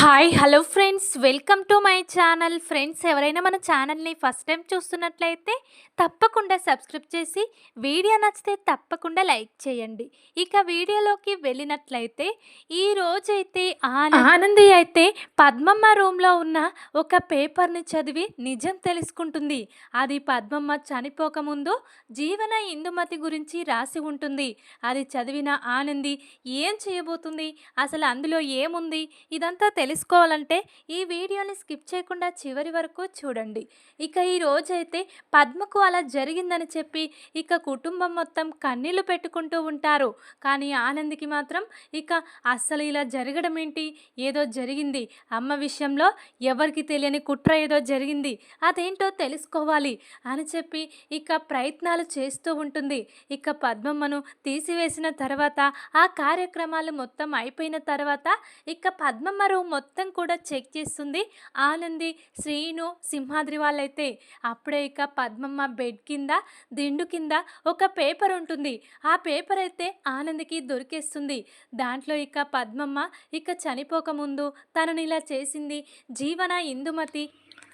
Hi hello friends, welcome to my channel. Friends, ఎవరైనా మన ఛానల్ని ఫస్ట్ టైం చూస్తున్నట్లయితే తప్పకుండా సబ్స్క్రైబ్ చేసి వీడియో నచ్చితే తప్పకుండా లైక్ చేయండి. ఇక వీడియోలోకి వెళ్ళినట్లయితే ఈ రోజైతే ఆనంది అయితే పద్మమ్మ రూమ్లో ఉన్న ఒక పేపర్ని చదివి నిజం తెలుసుకుంటుంది. అది పద్మమ్మ చనిపోకముందు జీవన ఇందుమతి గురించి రాసి ఉంటుంది. అది చదివిన ఆనంది ఏం చేయబోతుంది, అసలు అందులో ఏముంది, ఇదంతా తెలుసుకోవాలంటే ఈ వీడియోని స్కిప్ చేయకుండా చివరి వరకు చూడండి. ఇక ఈ రోజైతే పద్మకు అలా జరిగిందని చెప్పి ఇక కుటుంబం మొత్తం కన్నీళ్లు పెట్టుకుంటూ ఉంటారు. కానీ ఆనందికి మాత్రం ఇక అస్సలు ఇలా జరగడం ఏంటి, ఏదో జరిగింది, అమ్మ విషయంలో ఎవరికి తెలియని కుట్ర ఏదో జరిగింది, అదేంటో తెలుసుకోవాలి అని చెప్పి ఇక ప్రయత్నాలు చేస్తూ ఉంటుంది. ఇక పద్మమ్మను తీసివేసిన తర్వాత ఆ కార్యక్రమాలు మొత్తం అయిపోయిన తర్వాత ఇక పద్మమ్మ రూమ్ మొత్తం కూడా చెక్ చేస్తుంది ఆనంది, శ్రీను, సింహాద్రి వాళ్ళైతే. అప్పుడే ఇక పద్మమ్మ బెడ్ కింద దిండు కింద ఒక పేపర్ ఉంటుంది. ఆ పేపర్ అయితే ఆనందికి దొరికేస్తుంది. దాంట్లో ఇక పద్మమ్మ ఇక చనిపోకముందు తనని ఇలా చేసింది జీవన ఇందుమతి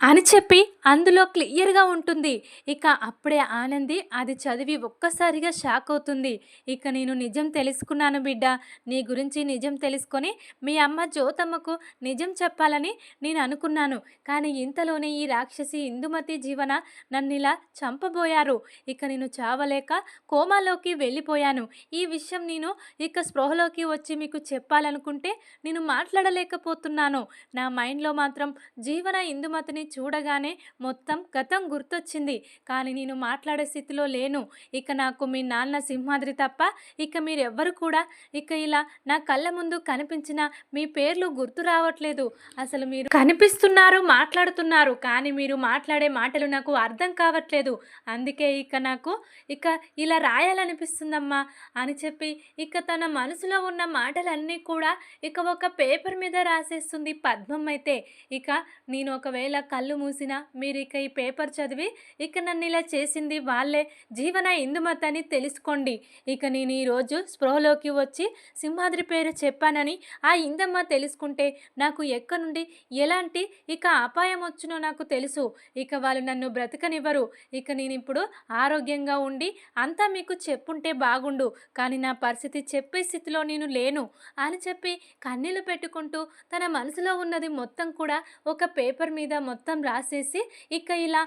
అని చెప్పి అందులో క్లియర్గా ఉంటుంది. ఇక అప్పుడే ఆనంది అది చదివి ఒక్కసారిగా షాక్ అవుతుంది. ఇక నేను నిజం తెలుసుకున్నాను బిడ్డ, నీ గురించి నిజం తెలుసుకొని మీ అమ్మ జ్యోతమ్మకు నిజం చెప్పాలని నేను అనుకున్నాను. కానీ ఇంతలోనే ఈ రాక్షసి ఇందుమతి జీవన నన్ను ఇలా చంపబోయారు. ఇక నేను చావలేక కోమాలోకి వెళ్ళిపోయాను. ఈ విషయం నేను ఇక స్పృహలోకి వచ్చి మీకు చెప్పాలనుకుంటే నేను మాట్లాడలేకపోతున్నాను. నా మైండ్లో మాత్రం జీవన ఇందుమతిని చూడగానే మొత్తం గతం గుర్తొచ్చింది. కానీ నేను మాట్లాడే స్థితిలో లేను. ఇక నాకు మీ నాన్న సింహాద్రి తప్ప ఇక మీరెవ్వరు కూడా ఇక ఇలా నా కళ్ళ ముందు కనిపించిన మీ పేర్లు గుర్తు రావట్లేదు. అసలు మీరు కనిపిస్తున్నారు, మాట్లాడుతున్నారు, కానీ మీరు మాట్లాడే మాటలు నాకు అర్థం కావట్లేదు. అందుకే ఇక నాకు ఇక ఇలా రాయాలనిపిస్తుందమ్మా అని చెప్పి ఇక తన మనసులో ఉన్న మాటలన్నీ కూడా ఇక ఒక పేపర్ మీద రాసేస్తుంది పద్మం అయితే. ఇక నేను ఒకవేళ కళ్ళు మూసినా మీరు ఇక ఈ పేపర్ చదివి ఇక నన్ను ఇలా చేసింది వాళ్ళే, జీవన ఇందుమతి అని తెలుసుకోండి. ఇక నేను ఈరోజు స్పృహలోకి వచ్చి సింహాద్రి పేరు చెప్పానని ఆ ఇందమ్మ తెలుసుకుంటే నాకు ఎక్కడి నుండి ఎలాంటి ఇక అపాయం వచ్చునో నాకు తెలుసు. ఇక వాళ్ళు నన్ను బ్రతకనివ్వరు. ఇక నేను ఇప్పుడు ఆరోగ్యంగా ఉండి అంతా మీకు చెప్పుంటే బాగుండు, కానీ నా పరిస్థితి చెప్పే స్థితిలో నేను లేను అని చెప్పి కన్నీళ్లు పెట్టుకుంటూ తన మనసులో ఉన్నది మొత్తం కూడా ఒక పేపర్ మీద మొత్తం రాసేసి ఇక ఇలా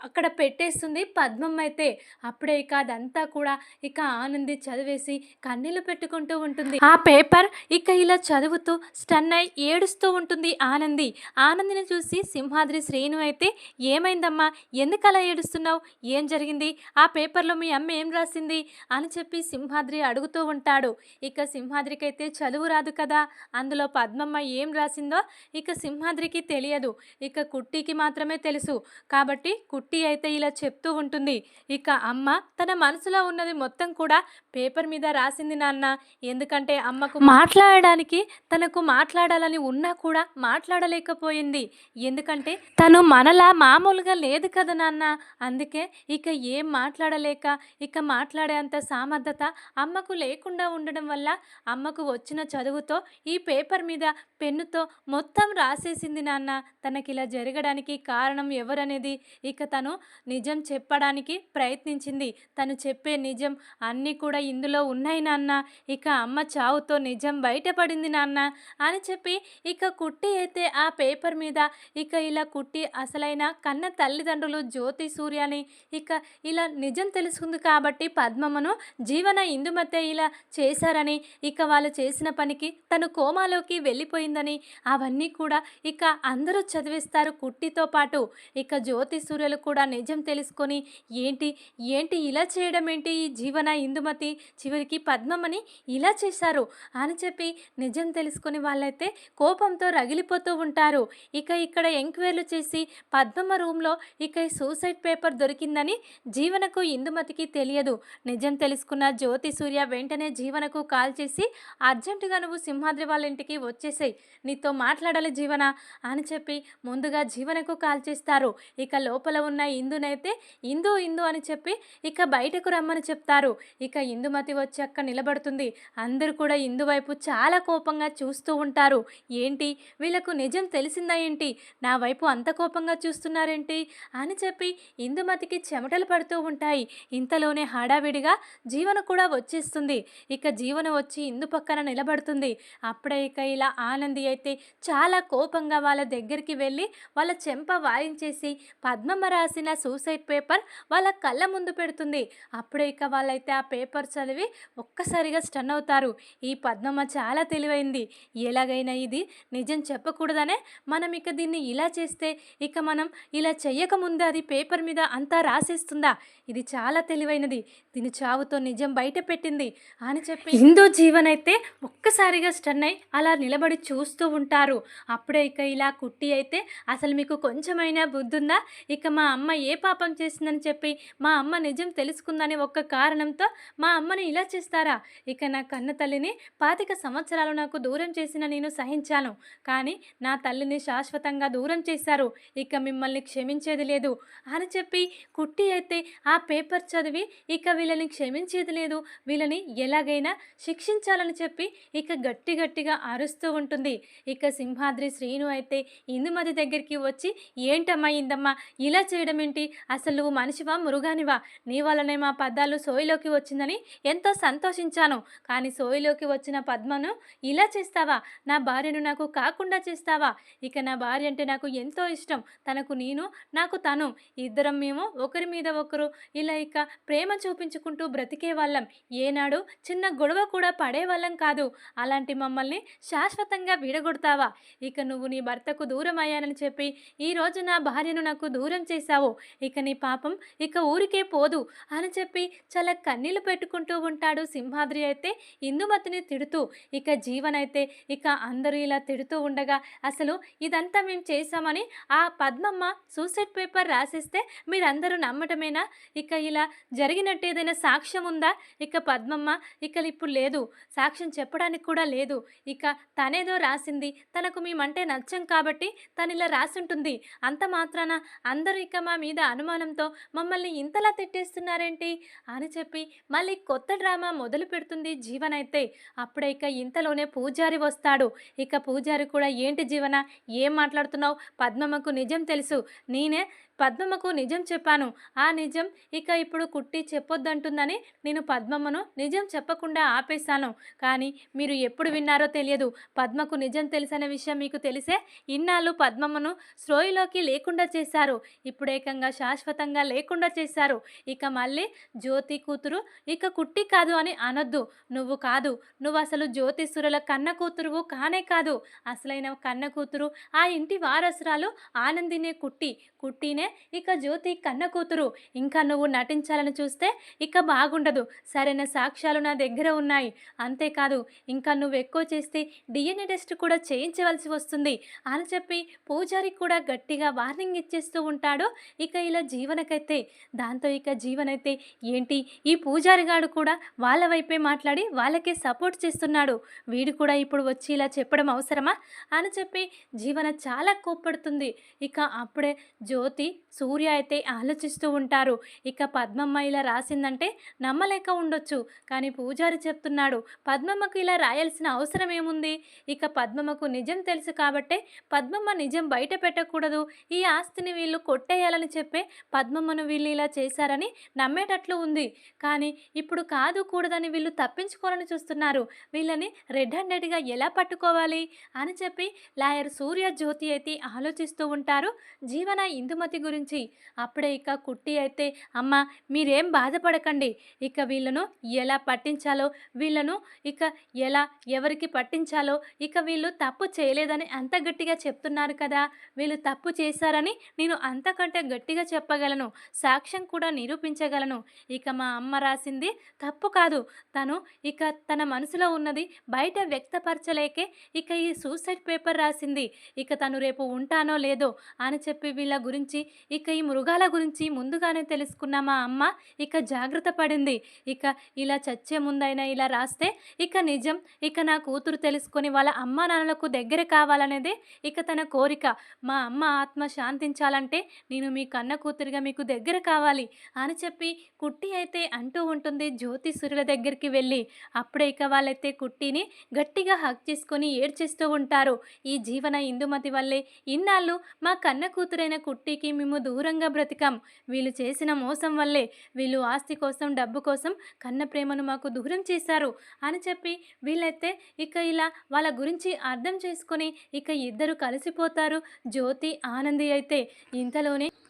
అక్కడ పెట్టేస్తుంది పద్మమ్మ అయితే. అప్పుడే ఇక అదంతా కూడా ఇక ఆనంది చదివేసి కన్నీళ్లు పెట్టుకుంటూ ఉంటుంది. ఆ పేపర్ ఇక ఇలా చదువుతూ స్టన్ అయి ఏడుస్తూ ఉంటుంది ఆనంది. ఆనందిని చూసి సింహాద్రి, శ్రీను అయితే ఏమైందమ్మా, ఎందుకు అలా ఏడుస్తున్నావు, ఏం జరిగింది, ఆ పేపర్లో మీ అమ్మ ఏం రాసింది అని చెప్పి సింహాద్రి అడుగుతూ ఉంటాడు. ఇక సింహాద్రికి అయితే చదువు రాదు కదా, అందులో పద్మమ్మ ఏం రాసిందో ఇక సింహాద్రికి తెలియదు. ఇక కుట్టికి మాత్రమే తెలుసు. కాబట్టి కుట్టి అయితే ఇలా చెప్తూ ఉంటుంది. ఇక అమ్మ తన మనసులో ఉన్నది మొత్తం కూడా పేపర్ మీద రాసింది నాన్న. ఎందుకంటే అమ్మకు మాట్లాడడానికి తనకు మాట్లాడాలని ఉన్నా కూడా మాట్లాడలేకపోయింది. ఎందుకంటే తను మనలా మామూలుగా లేదు కదా నాన్న. అందుకే ఇక ఏం మాట్లాడలేక ఇక మాట్లాడే అంత సామర్థ్యత అమ్మకు లేకుండా ఉండడం వల్ల అమ్మకు వచ్చిన చదువుతో ఈ పేపర్ మీద పెన్నుతో మొత్తం రాసేసింది నాన్న. తనకి ఇలా జరగడానికి కారణం ఎవరనేది ఇక తను నిజం చెప్పడానికి ప్రయత్నించింది. తను చెప్పే నిజం అన్నీ కూడా ఇందులో ఉన్నాయి నాన్న. ఇక అమ్మ చావుతో నిజం బయటపడింది నాన్న అని చెప్పి ఇక కుట్టి అయితే ఆ పేపర్ మీద ఇక ఇలా కుట్టి అసలైన కన్న తల్లిదండ్రులు జ్యోతి, సూర్యని ఇక ఇలా నిజం తెలుసుకుంది కాబట్టి పద్మమ్మను జీవన ఇందుమతే ఇలా చేశారని, ఇక వాళ్ళు చేసిన పనికి తను కోమాలోకి వెళ్ళిపోయిందని అవన్నీ కూడా ఇక అందరూ చదివిస్తారు కుట్టితో పాటు. ఇక జ్యోతి, సూర్యులు కూడా నిజం తెలుసుకొని ఏంటి ఏంటి ఇలా చేయడం ఏంటి ఈ జీవన ఇందుమతి, చివరికి పద్మమ్మని ఇలా చేశారు అని చెప్పి నిజం తెలుసుకొని వాళ్ళైతే కోపంతో రగిలిపోతూ ఉంటారు. ఇక ఇక్కడ ఎంక్వైరీలు చేసి పద్మమ్మ రూమ్లో ఇక ఈ సూసైడ్ పేపర్ దొరికిందని జీవనకు ఇందుమతికి తెలియదు. నిజం తెలుసుకున్న జ్యోతి, సూర్య వెంటనే జీవనకు కాల్ చేసి అర్జెంటుగా నువ్వు సింహాద్రి వాళ్ళ ఇంటికి వచ్చేసాయి, నీతో మాట్లాడాలి జీవన అని చెప్పి ముందుగా జీవనకు కాల్ చేస్తారు. ఇక లోపల ఉన్న ఇందునైతే ఇందు ఇందు అని చెప్పి ఇక బయటకు రమ్మని చెప్తారు. ఇక ఇందుమతి వచ్చి అక్కడ నిలబడుతుంది. అందరూ కూడా ఇందు వైపు చాలా కోపంగా చూస్తూ ఉంటారు. ఏంటి వీళ్ళకు నిజం తెలిసిందా ఏంటి? నా వైపు అంత కోపంగా చూస్తున్నారేంటి అని చెప్పి ఇందుమతికి చెమటలు పడుతూ ఉంటాయి. ఇంతలోనే హడావిడిగా జీవన కూడా వచ్చేస్తుంది. ఇక జీవన వచ్చి ఇందు పక్కన నిలబడుతుంది. అప్పుడే ఇక ఇలా ఆనంది అయితే చాలా కోపంగా వాళ్ళ దగ్గరికి వెళ్ళి వాళ్ళ చెంప వాయించేసి పద్మమ్మ రాసిన సూసైడ్ పేపర్ వాళ్ళ కళ్ళ ముందు పెడుతుంది. అప్పుడే ఇక వాళ్ళైతే ఆ పేపర్ చదివి ఒక్కసారిగా స్టన్ అవుతారు. ఈ పద్మమ్మ చాలా తెలివైంది. ఎలాగైనా ఇది నిజం చెప్పకూడదనే మనం ఇక దీన్ని ఇలా చేస్తే ఇక మనం ఇలా చెయ్యకముందే అది పేపర్ మీద అంతా రాసేస్తుందా? ఇది చాలా తెలివైనది. దీని చావుతో నిజం బయట పెట్టింది అని చెప్పి హిందూ జీవన్ అయితే ఒక్కసారిగా స్టన్ అయి అలా నిలబడి చూస్తూ ఉంటారు. అప్పుడే ఇక ఇలా కుట్టి అయితే అసలు మీకు కొంచెమైనా బుద్ధుందా? ఇక మా అమ్మ ఏ పాపం చేసిందని చెప్పి మా అమ్మ నిజం తెలుసుకుందని ఒక్క కారణంతో మా అమ్మని ఇలా చేస్తారా? ఇక నా కన్న తల్లిని 25 సంవత్సరాలు నాకు దూరం చేసిన నేను సహించాను. కానీ నా తల్లిని శాశ్వతంగా దూరం చేశారు. ఇక మిమ్మల్ని క్షమించేది లేదు అని చెప్పి కుట్టి అయితే ఆ పేపర్ చదివి ఇక వీళ్ళని క్షమించేది లేదు, వీళ్ళని ఎలాగైనా శిక్షించాలని చెప్పి ఇక గట్టి గట్టిగా అరుస్తూ ఉంటుంది. ఇక సింహాద్రి శ్రీను అయితే ఇందుమతి దగ్గరికి వచ్చి ఏంటమ్మా ఇందమ్మా ఇలా చేయడం ఏంటి? అసలు నువ్వు మనిషివా మృగానివా? నీ వల్లనే మా పద్దాలు సోయిలోకి వచ్చిందని ఎంతో సంతోషించాను. కానీ సోయిలోకి వచ్చిన పద్మను ఇలా చేస్తావా? నా భార్యను నాకు కాకుండా చేస్తావా? ఇక నా భార్య అంటే నాకు ఎంతో ఇష్టం. తనకు నేను, నాకు తను, ఇద్దరం మేము ఒకరి మీద ఒకరు ఇలా ఇక ప్రేమ చూపించుకుంటూ బ్రతికే వాళ్ళం. ఏనాడు చిన్న గొడవ కూడా పడేవాళ్ళం కాదు. అలాంటి మమ్మల్ని శాశ్వతంగా విడగొడతావా? ఇక నువ్వు నీ భర్తకు దూరం అయ్యానని చెప్పి ఈరోజు నా భార్యను నాకు దూరం చేశావు. ఇక నీ పాపం ఇక ఊరికే పోదు అని చెప్పి చాలా కన్నీళ్లు పెట్టుకుంటూ ఉంటాడు సింహాద్రి అయితే ఇందుమతిని తిడుతూ. ఇక జీవన్ అయితే ఇక అందరూ ఇలా తిడుతూ ఉండగా అసలు ఇదంతా మేము చేశామని ఆ పద్మమ్మ సూసైడ్ పేపర్ రాసిస్తే మీరందరూ నమ్మటమేనా? ఇక ఇలా జరిగినట్టు ఏదైనా సాక్ష్యం ఉందా? ఇక పద్మమ్మ ఇక ఇప్పుడు లేదు, సాక్ష్యం చెప్పడానికి కూడా లేదు. ఇక తనేదో రాసింది, తనకు మేమంటే నచ్చం కాబట్టి తను ఇలా రాసుంటుంది. అంత మాత్రాన అందరూ ఇక మా మీద అనుమానంతో మమ్మల్ని ఇంతలా తిట్టేస్తున్నారేంటి అని చెప్పి మళ్ళీ కొత్త డ్రామా మొదలు పెడుతుంది జీవన్ అయితే. అప్పుడే ఇక ఇంతలోనే పూజారి వస్తాడు. ఇక పూజారి కూడా ఏంటి జీవన ఏం మాట్లాడుతున్నావు? పద్మమ్మకు నిజం తెలుసు, నేనే పద్మమ్మకు నిజం చెప్పాను. ఆ నిజం ఇక ఇప్పుడు కుట్టి చెప్పొద్దంటుందని నేను పద్మమ్మను నిజం చెప్పకుండా ఆపేశాను. కానీ మీరు ఎప్పుడు విన్నారో తెలియదు. పద్మకు నిజం తెలిసిన విషయం మీకు తెలిసే ఇన్నాళ్ళు పద్మమ్మను స్రోయిలోకి లేకుండా చేశారు. ఇప్పుడు ఏకంగా శాశ్వతంగా లేకుండా చేశారు. ఇక మళ్ళీ జ్యోతి కూతురు ఇక కుట్టి కాదు అని అనొద్దు. నువ్వు కాదు, నువ్వు అసలు జ్యోతిసురుల కన్న కూతురువు కానే కాదు. అసలైన కన్న కూతురు ఆ ఇంటి వారసురాలు ఆనందినే కుట్టి, కుట్టినే ఇక జ్యోతి కన్న కూతురు. ఇంకా నువ్వు నటించాలని చూస్తే ఇక బాగుండదు. సరైన సాక్ష్యాలు నా దగ్గర ఉన్నాయి. అంతేకాదు ఇంకా నువ్వు ఎక్కువ చేస్తే డిఎన్ఏ టెస్ట్ కూడా చేయించవలసి వస్తుంది అని చెప్పి పూజారి కూడా గట్టిగా వార్నింగ్ ఇచ్చేస్తూ ఉంటాడు. ఇక ఇలా జీవనకైతే దాంతో ఇక జీవనైతే ఏంటి ఈ పూజారి గారు కూడా వాళ్ళ వైపే మాట్లాడి వాళ్ళకే సపోర్ట్ చేస్తున్నాడు, వీడు కూడా ఇప్పుడు వచ్చి ఇలా చెప్పడం అవసరమా అని చెప్పి జీవన చాలా కోప్పడుతుంది. ఇక అప్పుడే జ్యోతి సూర్య అయితే ఆలోచిస్తూ ఉంటారు. ఇక పద్మమ్మ ఇలా రాసిందంటే నమ్మలేక ఉండొచ్చు, కానీ పూజారి చెప్తున్నాడు పద్మమ్మకు ఇలా రాయాల్సిన అవసరం ఏముంది? ఇక పద్మమ్మకు నిజం తెలుసు కాబట్టే పద్మమ్మ నిజం బయట పెట్టకూడదు, ఈ ఆస్తిని వీళ్ళు కొట్టేయాలని చెప్పే పద్మమ్మను వీళ్ళు ఇలా చేశారని నమ్మేటట్లు ఉంది. కానీ ఇప్పుడు కాదు కూడదని వీళ్ళు తప్పించుకోవాలని చూస్తున్నారు. వీళ్ళని రెడ్ హ్యాండెడ్గా ఎలా పట్టుకోవాలి అని చెప్పి లాయర్ సూర్య జ్యోతి అయితే ఆలోచిస్తూ ఉంటారు జీవన ఇందుమతి గురించి. అప్పుడే ఇక కుట్టి అయితే అమ్మ మీరేం బాధపడకండి, ఇక వీళ్ళను ఎలా పట్టించాలో, వీళ్ళను ఇక ఎలా ఎవరికి పట్టించాలో, ఇక వీళ్ళు తప్పు చేయలేదని అంత గట్టిగా చెప్తున్నారు కదా, వీళ్ళు తప్పు చేశారని నేను అంతకంటే గట్టిగా చెప్పగలను, సాక్ష్యం కూడా నిరూపించగలను. ఇక మా అమ్మ రాసింది తప్పు కాదు, తను ఇక తన మనసులో ఉన్నది బయట వ్యక్తపరచలేకే ఇక ఈ సూసైడ్ పేపర్ రాసింది. ఇక తను రేపు ఉంటానో లేదో అని చెప్పి వీళ్ళ గురించి ఇక ఈ మృగాల గురించి ముందుగానే తెలుసుకున్న మా అమ్మ ఇక జాగ్రత్త పడింది. ఇక ఇలా చచ్చే ముందైనా ఇలా రాస్తే ఇక నిజం ఇక నా కూతురు తెలుసుకొని వాళ్ళ అమ్మా నాన్నలకు దగ్గర కావాలనేదే ఇక తన కోరిక. మా అమ్మ ఆత్మ శాంతించాలంటే నేను మీ కన్న కూతురిగా మీకు దగ్గర కావాలి అని చెప్పి కుట్టి అయితే అంటూ ఉంటుంది జ్యోతి సూర్యుల దగ్గరికి వెళ్ళి. అప్పుడే ఇక వాళ్ళైతే కుట్టిని గట్టిగా హగ్ చేసుకొని ఏడ్చేస్తూ ఉంటారు. ఈ జీవన ఇందుమతి వల్లే ఇన్నాళ్ళు మా కన్న కూతురైన కుట్టికి మేము దూరంగా బ్రతికాం. వీళ్ళు చేసిన మోసం వల్లే, వీళ్ళు ఆస్తి కోసం డబ్బు కోసం కన్న ప్రేమను మాకు దూరం చేశారు అని చెప్పి వీళ్ళైతే ఇక ఇలా వాళ్ళ గురించి అర్థం చేసుకొని ఇక ఇద్దరు కలిసిపోతారు జ్యోతి ఆనంది అయితే.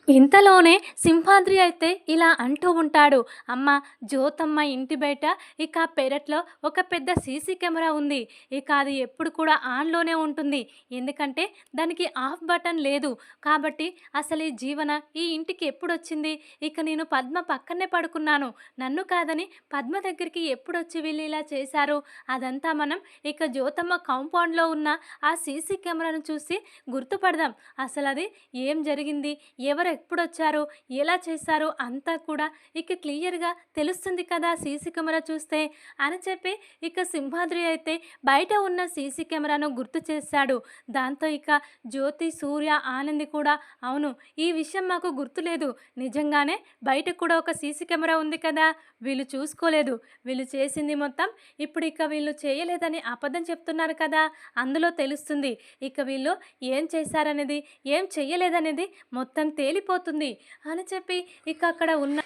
ఇంతలోనే సింహాద్రి అయితే ఇలా అంటూ ఉంటాడు, అమ్మ జ్యోతమ్మ ఇంటి బయట ఇక పెరట్లో ఒక పెద్ద సీసీ కెమెరా ఉంది. ఇక అది ఎప్పుడు కూడా ఆన్లోనే ఉంటుంది, ఎందుకంటే దానికి ఆఫ్ బటన్ లేదు. కాబట్టి అసలు ఈ జీవన ఈ ఇంటికి ఎప్పుడు వచ్చింది? ఇక నేను పద్మ పక్కనే పడుకున్నాను, నన్ను కాదని పద్మ దగ్గరికి ఎప్పుడు వచ్చి వీళ్ళు ఇలా చేశారు? అదంతా మనం ఇక జ్యోతమ్మ కాంపౌండ్లో ఉన్న ఆ సీసీ కెమెరాను చూసి గుర్తుపడదాం. అసలు అది ఏం జరిగింది, ఎవరు ఎప్పుడొచ్చారు, ఎలా చేశారు అంతా కూడా ఇక క్లియర్గా తెలుస్తుంది కదా సీసీ కెమెరా చూస్తే అని చెప్పి ఇక సింహాద్రి అయితే బయట ఉన్న సీసీ కెమెరాను గుర్తు చేశాడు. దాంతో ఇక జ్యోతి, సూర్య, ఆనంది కూడా అవును ఈ విషయం మాకు గుర్తులేదు, నిజంగానే బయట కూడా ఒక సీసీ కెమెరా ఉంది కదా, వీళ్ళు చూసుకోలేదు, వీళ్ళు చేసింది మొత్తం ఇప్పుడు ఇక వీళ్ళు చేయలేదని అబద్ధం చెప్తున్నారు కదా, అందులో తెలుస్తుంది ఇక వీళ్ళు ఏం చేశారనేది ఏం చెయ్యలేదనేది మొత్తం తేలిపోతుంది అని చెప్పి ఇక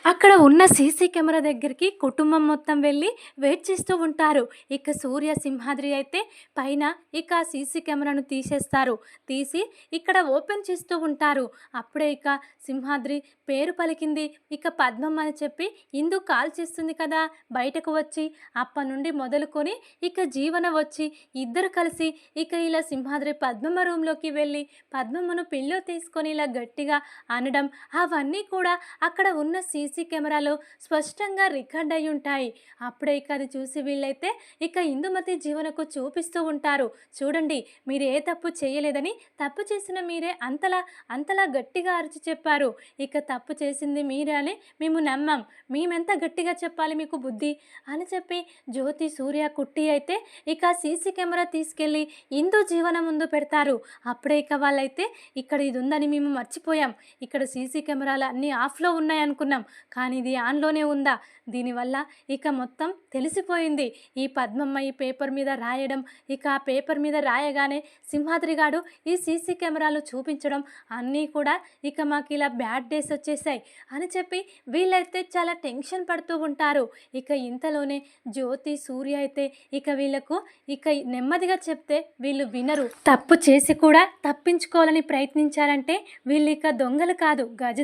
అక్కడ ఉన్న సీసీ కెమెరా దగ్గరికి కుటుంబం మొత్తం వెళ్ళి వెయిట్ చేస్తూ ఉంటారు. ఇక సూర్య, సింహాద్రి అయితే పైన ఇక ఆ సీసీ కెమెరాను తీసేస్తారు. తీసి ఇక్కడ ఓపెన్ చేస్తూ ఉంటారు. అప్పుడే ఇక సింహాద్రి పేరు పలికింది ఇక పద్మం అని చెప్పి ఇందు కాల్ చేస్తుంది కదా బయటకు వచ్చి. అప్పటి నుండి మొదలుకొని ఇక జీవన వచ్చి ఇద్దరు కలిసి ఇక ఇలా సింహాద్రి పద్మమ్మ రూమ్లోకి వెళ్ళి పద్మమ్మను పిల్లో తీసుకొని ఇలా గట్టిగా అనడం అవన్నీ కూడా అక్కడ ఉన్న సీసీ కెమెరాలో స్పష్టంగా రికార్డ్ అయి ఉంటాయి. అప్పుడే ఇక అది చూసి వీళ్ళైతే ఇక ఇందుమతి జీవనకు చూపిస్తూ ఉంటారు, చూడండి మీరు ఏ తప్పు చేయలేదని, తప్పు చేసిన మీరే అంతలా గట్టిగా అరిచి చెప్పారు, ఇక తప్పు చేసింది మీరే అని మేము నమ్మాం, మేమెంత గట్టిగా చెప్పాలి మీకు బుద్ధి అని చెప్పి జ్యోతి, సూర్య, కుట్టి అయితే ఇక సీసీ కెమెరా తీసుకెళ్ళి ఇందు జీవన ముందు పెడతారు. అప్పుడే ఇక వాళ్ళైతే ఇక్కడ ఇది ఉందని మేము మర్చిపోయాం, ఇక్కడ సీసీ కెమెరాలు అన్నీ ఆఫ్లో ఉన్నాయి అనుకున్నాం, కానీ ఇది ఆన్లోనే ఉందా, దీనివల్ల ఇక మొత్తం తెలిసిపోయింది. ఈ పద్మమ్మ ఈ పేపర్ మీద రాయడం, ఇక ఆ పేపర్ మీద రాయగానే సింహాద్రిగాడు ఈ సీసీ కెమెరాలు చూపించడం అన్నీ కూడా ఇక మాకు ఇలా బ్యాడ్ డేస్ వచ్చేసాయి అని చెప్పి వీళ్ళైతే చాలా టెన్షన్ పడుతూ ఉంటారు. ఇక ఇంతలోనే జ్యోతి, సూర్య అయితే ఇక వీళ్ళకు ఇక నెమ్మదిగా చెప్తే వీళ్ళు వినరు. తప్పు చేసి కూడా తప్పించుకోవాలని ప్రయత్నించారంటే వీళ్ళు ఇక దొంగలు కాదు, గజ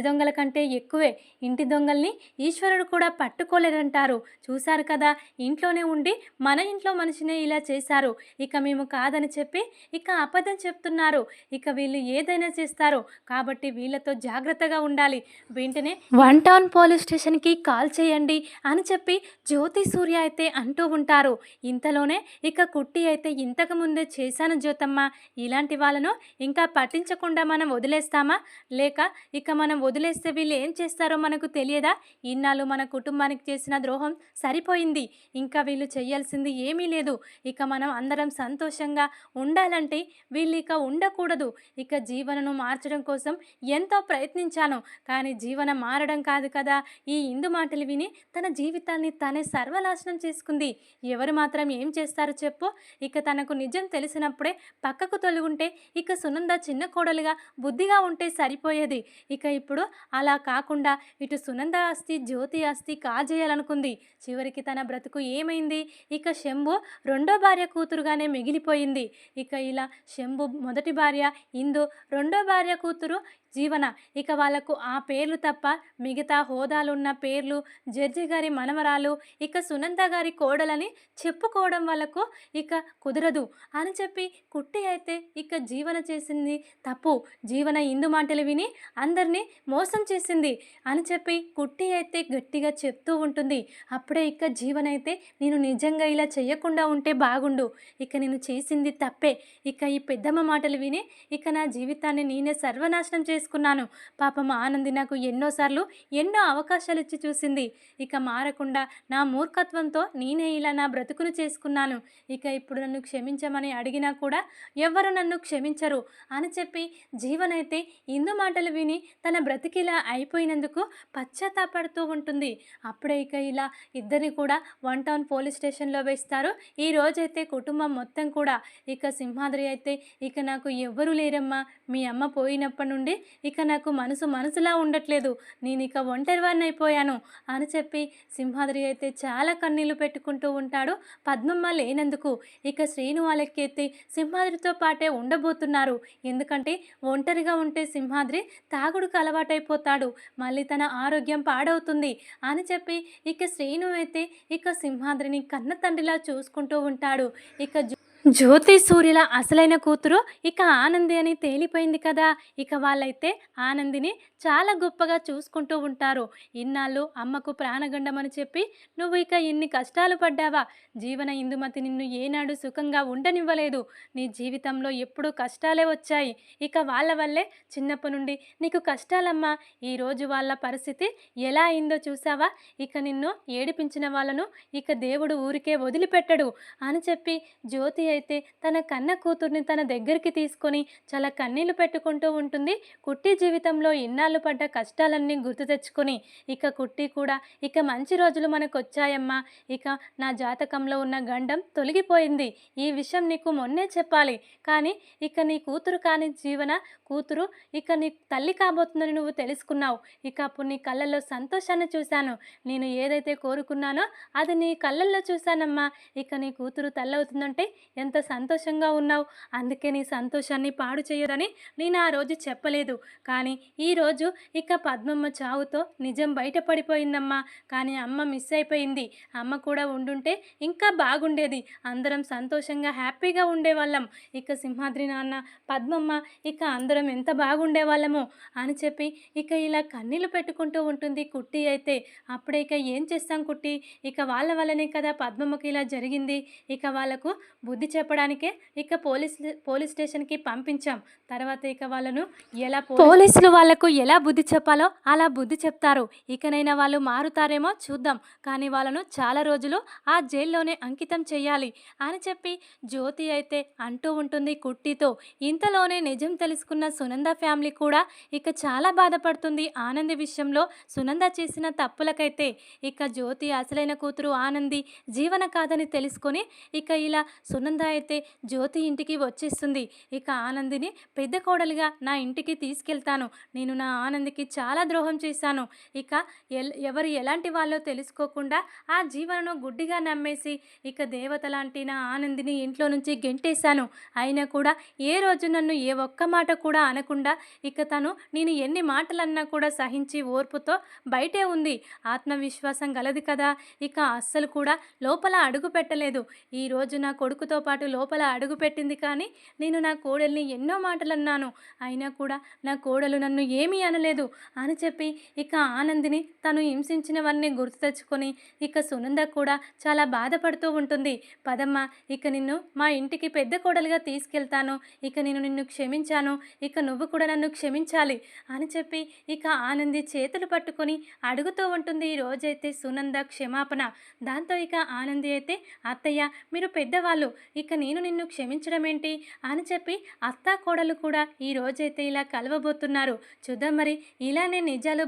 దొంగల కంటే ఎక్కువే. ఇంటి దొంగల్ని ఈశ్వరుడు కూడా పట్టుకోలేరంటారు. చూశారు కదా, ఇంట్లోనే ఉండి మన ఇంట్లో మనిషినే ఇలా చేశారు, ఇక మేము కాదని చెప్పి ఇక అబద్ధం చెప్తున్నారు. ఇక వీళ్ళు ఏదైనా చేస్తారు కాబట్టి వీళ్ళతో జాగ్రత్తగా ఉండాలి, వెంటనే 1 టౌన్ పోలీస్ స్టేషన్కి కాల్ చేయండి అని చెప్పి జ్యోతి, సూర్య అయితే అంటూ ఉంటారు. ఇంతలోనే ఇక కుట్టి అయితే ఇంతకు ముందే చేశాను జ్యోతమ్మ, ఇలాంటి వాళ్ళను ఇంకా పట్టించకుండా మనం వదిలేస్తామా, లేక ఇక మనం వదిలేస్తే వీళ్ళు ఏం చేస్తారో మనకు తెలియదా, ఇన్నాళ్ళు మన కుటుంబానికి చేసిన ద్రోహం సరిపోయింది, ఇంకా వీళ్ళు చేయాల్సింది ఏమీ లేదు, ఇక మనం అందరం సంతోషంగా ఉండాలంటే వీళ్ళు ఇక ఉండకూడదు. ఇక జీవనను మార్చడం కోసం ఎంతో ప్రయత్నించాను, కానీ జీవన మారడం కాదు కదా, ఈ ఇందు మాటలు విని తన జీవితాన్ని తానే సర్వనాశనం చేసుకుంది, ఎవరు మాత్రం ఏం చేస్తారు చెప్పు, ఇక తనకు నిజం తెలిసినప్పుడే పక్కకు తొలుగుంటే ఇక సునంద చిన్న కోడలుగా బుద్ధిగా ఉంటే సరిపోయేది. ఇక ఇప్పుడు అలా కాకుండా ఇటు సునంద ఆస్తి, జ్యోతి ఆస్తి కాజేయాలనుకుంది. చివరికి తన బ్రతుకు ఏమైంది, ఇక శంభు రెండో భార్య కూతురుగానే మిగిలిపోయింది. ఇక ఇలా శంభు మొదటి భార్య ఇందు, రెండో భార్య కూతురు జీవన, ఇక వాళ్ళకు ఆ పేర్లు తప్ప మిగతా హోదాలున్న పేర్లు జడ్జి గారి మనవరాలు, ఇక సునంద గారి కోడలని చెప్పుకోవడం వాళ్ళకు ఇక కుదరదు అని చెప్పి కుట్టి అయితే ఇక జీవన చేసింది తప్పు, జీవన ఇందు మాటలు విని అందరినీ మోసం చేసింది అని చెప్పి కుట్టి అయితే గట్టిగా చెప్తూ ఉంటుంది. అప్పుడే ఇక జీవన అయితే నేను నిజంగా ఇలా చెయ్యకుండా ఉంటే బాగుండు, ఇక నేను చేసింది తప్పే, ఇక ఈ పెద్దమ్మ మాటలు విని ఇక నా జీవితాన్ని నేనే సర్వనాశనం చేసుకున్నాను. పాపం ఆనంది నాకు ఎన్నోసార్లు ఎన్నో అవకాశాలు ఇచ్చి చూసింది. ఇక మారకుండా నా మూర్ఖత్వంతో నేనే ఇలా నా బ్రతుకును చేసుకున్నాను. ఇక ఇప్పుడు నన్ను క్షమించమని అడిగినా కూడా ఎవ్వరు నన్ను క్షమించరు అని చెప్పి జీవనైతే ఇందు మాటలు విని తన బ్రతికిలా అయిపోయినందుకు పశ్చాత్తాపడుతూ ఉంటుంది. అప్పుడే ఇక ఇలా ఇద్దరిని కూడా 1 టౌన్ పోలీస్ స్టేషన్లో వేస్తారు. ఈ రోజైతే కుటుంబం మొత్తం కూడా ఇక సింహాద్రి అయితే ఇక నాకు ఎవ్వరూ లేరమ్మా, మీ అమ్మ పోయినప్పటి నుండి ఇక నాకు మనసులా ఉండట్లేదు, నేను ఇక ఒంటరివాడిని అయిపోయాను అని చెప్పి సింహాద్రి అయితే చాలా కన్నీళ్లు పెట్టుకుంటూ ఉంటాడు పద్మమ్మ లేనందుకు. ఇక శ్రీను వాళ్ళకైతే సింహాద్రితో పాటే ఉండబోతున్నారు. ఎందుకంటే ఒంటరిగా ఉంటే సింహాద్రి తాగుడుకు అలవాటైపోతాడు, మళ్ళీ తన ఆరోగ్యం పాడవుతుంది అని చెప్పి ఇక శ్రీను అయితే ఇక సింహాద్రిని కన్న తండ్రిలా చూసుకుంటూ ఉంటాడు. ఇక జ్యోతి సూర్యుల అసలైన కూతురు ఇక ఆనంది అని తేలిపోయింది కదా. ఇక వాళ్ళైతే ఆనందిని చాలా గొప్పగా చూసుకుంటూ ఉంటారు. ఇన్నాళ్ళు అమ్మకు ప్రాణగండం అని చెప్పి నువ్వు ఇక ఇన్ని కష్టాలు పడ్డావా, జీవన ఇందుమతి నిన్ను ఏనాడు సుఖంగా ఉండనివ్వలేదు, నీ జీవితంలో ఎప్పుడూ కష్టాలే వచ్చాయి. ఇక వాళ్ళ వల్లే చిన్నప్పటి నుండి నీకు కష్టాలమ్మా. ఈరోజు వాళ్ళ పరిస్థితి ఎలా అయిందో చూసావా, ఇక నిన్ను ఏడిపించిన వాళ్ళను ఇక దేవుడు ఊరికే వదిలిపెట్టడు అని చెప్పి జ్యోతి అయితే తన కన్న కూతుర్ని తన దగ్గరికి తీసుకొని చాలా కన్నీళ్లు పెట్టుకుంటూ ఉంటుంది. కుట్టి జీవితంలో ఇన్నాళ్ళు పడ్డ కష్టాలన్నీ గుర్తు తెచ్చుకొని ఇక కుట్టి కూడా ఇక మంచి రోజులు మనకు వచ్చాయమ్మా, ఇక నా జాతకంలో ఉన్న గండం తొలగిపోయింది, ఈ విషయం నీకు మొన్నే చెప్పాలి, కానీ ఇక నీ కూతురు కాని జీవన కూతురు ఇక నీ తల్లి కాబోతుందని నువ్వు తెలుసుకున్నావు. ఇక అప్పుడు నీ కళ్ళల్లో సంతోషాన్ని చూశాను, నేను ఏదైతే కోరుకున్నానో అది నీ కళ్ళల్లో చూశానమ్మా. ఇక నీ కూతురు తల్లవుతుందంటే ఎంత సంతోషంగా ఉన్నావు, అందుకే నీ సంతోషాన్ని పాడు చేయదని నేను ఆ రోజు చెప్పలేదు. కానీ ఈరోజు ఇక పద్మమ్మ చావుతో నిజం బయటపడిపోయిందమ్మా. కానీ అమ్మ మిస్ అయిపోయింది, అమ్మ కూడా ఉండుంటే ఇంకా బాగుండేది, అందరం సంతోషంగా హ్యాపీగా ఉండేవాళ్ళం. ఇక సింహాద్రి నాన్న పద్మమ్మ ఇక అందరం ఎంత బాగుండేవాళ్ళము అని చెప్పి ఇక ఇలా కన్నీళ్ళు పెట్టుకుంటూ ఉంటుంది కుట్టి అయితే. అప్పుడే ఇక ఏం చేస్తాం కుట్టి, ఇక వాళ్ళ వల్లనే కదా పద్మమ్మకి ఇలా జరిగింది, ఇక వాళ్ళకు బుద్ధి చెప్పడానికే ఇక పోలీస్ స్టేషన్కి పంపించాం. తర్వాత ఇక వాళ్ళను ఎలా పోలీసులు వాళ్లకు ఎలా బుద్ధి చెప్పాలో అలా బుద్ధి చెప్తారు. ఇకనైనా వాళ్ళు మారుతారేమో చూద్దాం, కానీ వాళ్ళను చాలా రోజులు ఆ జైల్లోనే అంకితం చేయాలి అని చెప్పి జ్యోతి అయితే అంటూ ఉంటుంది కుట్టితో. ఇంతలోనే నిజం తెలుసుకున్న సునంద ఫ్యామిలీ కూడా ఇక చాలా బాధపడుతుంది ఆనంది విషయంలో. సునంద చేసిన తప్పులకైతే ఇక జ్యోతి అసలైన కూతురు ఆనంది జీవన కాదని తెలుసుకొని ఇక ఇలా సునంద అయితే జ్యోతి ఇంటికి వచ్చేస్తుంది. ఇక ఆనందిని పెద్ద కోడలిగా నా ఇంటికి తీసుకెళ్తాను, నేను నా ఆనందికి చాలా ద్రోహం చేశాను, ఇక ఎవరు ఎలాంటి వాళ్ళో తెలుసుకోకుండా ఆ జీవనను గుడ్డిగా నమ్మేసి ఇక దేవత లాంటి నా ఆనందిని ఇంట్లో నుంచి గెంటేశాను. అయినా కూడా ఏ రోజు నన్ను ఏ ఒక్క మాట కూడా అనకుండా ఇక తను నేను ఎన్ని మాటలన్నా కూడా సహించి ఓర్పుతో బయటే ఉంది. ఆత్మవిశ్వాసం గలది కదా, ఇక అస్సలు కూడా లోపల అడుగు పెట్టలేదు. ఈరోజు నా కొడుకుతో పాటు లోపల అడుగు పెట్టింది, కానీ నేను నా కోడల్ని ఎన్నో మాటలు అన్నాను, అయినా కూడా నా కోడలు నన్ను ఏమీ అనలేదు అని చెప్పి ఇక ఆనందిని తను హింసించినవన్నీ గుర్తు తెచ్చుకొని ఇక సునంద కూడా చాలా బాధపడుతూ ఉంటుంది. పదమ్మ, ఇక నిన్ను మా ఇంటికి పెద్ద కోడలుగా తీసుకెళ్తాను, ఇక నేను నిన్ను క్షమించాను, ఇక నువ్వు కూడా నన్ను క్షమించాలి అని చెప్పి ఇక ఆనంది చేతులు పట్టుకొని అడుగుతూ ఉంటుంది ఈ రోజైతే సునంద క్షమాపణ. దాంతో ఇక ఆనంది అయితే అత్తయ్య మీరు పెద్దవాళ్ళు, ఇక నేను నిన్ను క్షమించడం ఏంటి అని చెప్పి అత్తా కోడలు కూడా ఈ రోజైతే ఇలా కలవబోతున్నారు. చూద్దాం మరి ఇలానే నిజాలు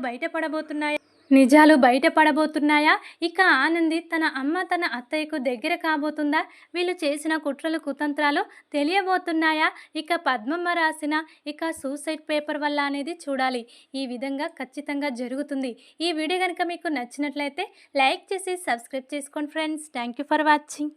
బయటపడబోతున్నాయా, ఇక ఆనంది తన అమ్మ తన అత్తయ్యకు దగ్గర కాబోతుందా, వీళ్ళు చేసిన కుట్రలు కుతంత్రాలు తెలియబోతున్నాయా, ఇక పద్మమ్మ రాసిన ఇక సూసైడ్ పేపర్ వల్ల అనేది చూడాలి. ఈ విధంగా ఖచ్చితంగా జరుగుతుంది. ఈ వీడియో కనుక మీకు నచ్చినట్లయితే లైక్ చేసి సబ్స్క్రైబ్ చేసుకోండి friends. Thank you for watching.